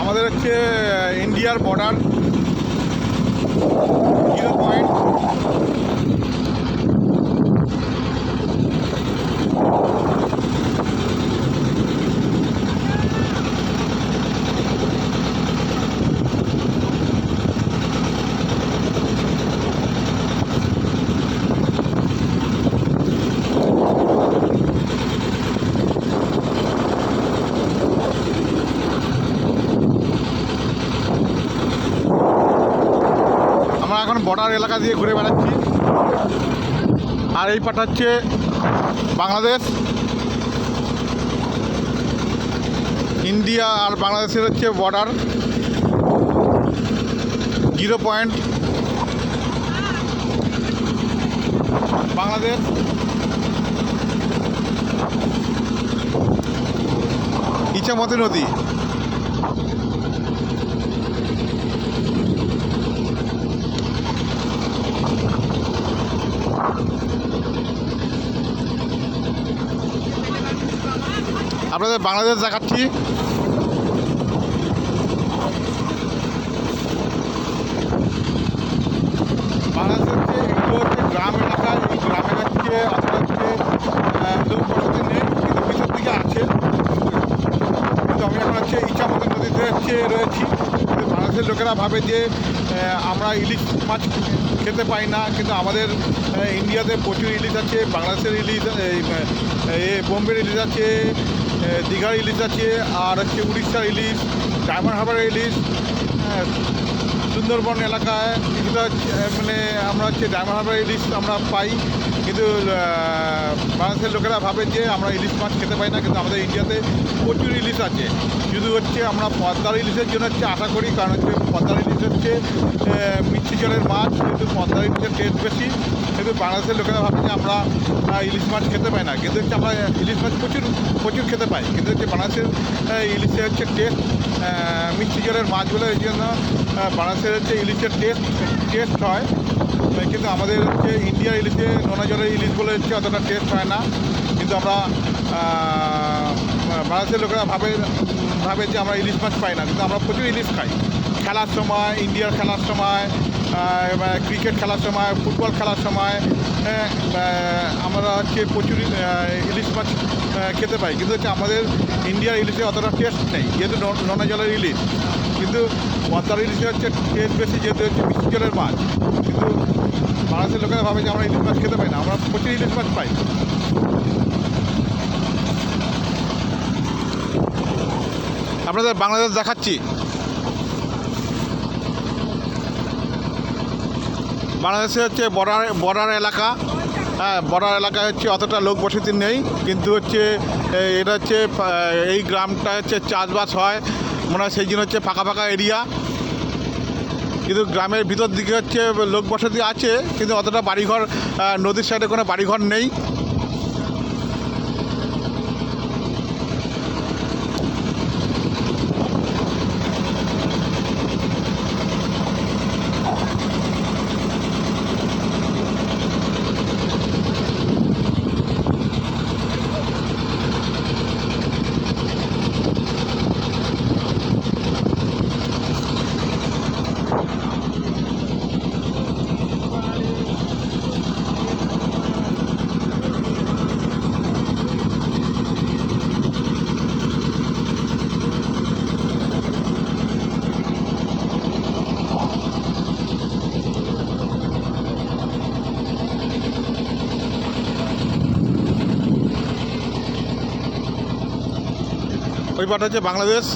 আমাদের হচ্ছে ইন্ডিয়ার বর্ডার 0 পয়েন্ট। আমরা এখন বর্ডার এলাকা দিয়ে ঘুরে বেড়াচ্ছি। আর এই পাটা হচ্ছে বাংলাদেশ। ইন্ডিয়া আর বাংলাদেশের হচ্ছে বর্ডার 0 পয়েন্ট। বাংলাদেশ ইছামতি নদী। আপনাদের বাংলাদেশ দেখাচ্ছি। বাংলাদেশ হচ্ছে এগুলো হচ্ছে গ্রাম এলাকা। এই গ্রামের হচ্ছে লোক বসতি নেই, কিন্তু ভিতর দিকে আছে। কিন্তু আমি এখন হচ্ছে ইছামতি নদীতে রয়েছি। কিন্তু বাংলাদেশের লোকেরা ভাবে যে আমরা ইলিশ মাছ খেতে পাই না, কিন্তু আমাদের ইন্ডিয়াতে প্রচুর ইলিশ আছে। বাংলাদেশের ইলিশ, বোম্বের ইলিশ আছে, দীঘার ইলিশ আছে, আর হচ্ছে উড়িষ্যার ইলিশ, ডায়মন্ড হারবারের ইলিশ। সুন্দরবন এলাকায় কিছুটা মানে আমরা হচ্ছে ডায়মন্ড হারবার ইলিশ আমরা পাই। কিন্তু বাংলাদেশের লোকেরা ভাবে যে আমরা ইলিশ মাছ খেতে পাই না, কিন্তু আমাদের ইন্ডিয়াতে প্রচুর ইলিশ আছে। শুধু হচ্ছে আমরা পদ্মার ইলিশের জন্য হচ্ছে আশা করি, কারণ হচ্ছে পদ্মার ইলিশ হচ্ছে মিষ্টি জলের মাছ, কিন্তু পদ্মার ইলিশের টেস্ট বেশি। কিন্তু বাংলাদেশের লোকেরা ভাবে যে আমরা ইলিশ মাছ খেতে পাই না, কিন্তু হচ্ছে আমরা ইলিশ মাছ প্রচুর খেতে পাই। কিন্তু হচ্ছে বাংলাদেশের ইলিশের হচ্ছে টেস্ট মিষ্টি জলের মাছ বলে, এই জন্য বাংলাদেশের হচ্ছে ইলিশের টেস্ট হয়। কিন্তু আমাদের হচ্ছে ইন্ডিয়ার ইলিশে নোনা জলের ইলিশ বলে হচ্ছে অতটা টেস্ট হয় না। কিন্তু আমরা বাংলাদেশের লোকেরা ভাবে যে আমরা ইলিশ মাছ পাই না, কিন্তু আমরা প্রচুর ইলিশ খাই। খেলার সময়, ইন্ডিয়ার খেলার সময়, ক্রিকেট খেলার সময়, ফুটবল খেলার সময় আমরা হচ্ছে প্রচুর ইলিশ মাছ খেতে পাই। কিন্তু হচ্ছে আমাদের ইন্ডিয়ার ইলিশে অতটা টেস্ট নেই, যেহেতু নোনা জলের ইলিশ। কিন্তু পদ্মার ইলিশে হচ্ছে টেস্ট বেশি, যেহেতু হচ্ছে মিষ্টি জলের মাছ। কিন্তু বাংলাদেশের লোকেরা ভাবে যে আমরা ইলিশ মাছ খেতে পাই না, আমরা প্রচুর ইলিশ মাছ পাই। আপনাদের বাংলাদেশ দেখাচ্ছি। বাংলাদেশে হচ্ছে বর্ডার এলাকা। হ্যাঁ, বর্ডার এলাকায় হচ্ছে অতটা লোক বসতি নেই, কিন্তু হচ্ছে এটা হচ্ছে এই গ্রামটা হচ্ছে চাষবাস হয় মনে হয়, সেই জন্য হচ্ছে ফাঁকা এরিয়া। কিন্তু গ্রামের ভিতর দিকে হচ্ছে লোক বসতি আছে, কিন্তু অতটা বাড়িঘর, নদীর সাইডে কোনো বাড়িঘর নেই। ওই পাটা হচ্ছে বাংলাদেশ।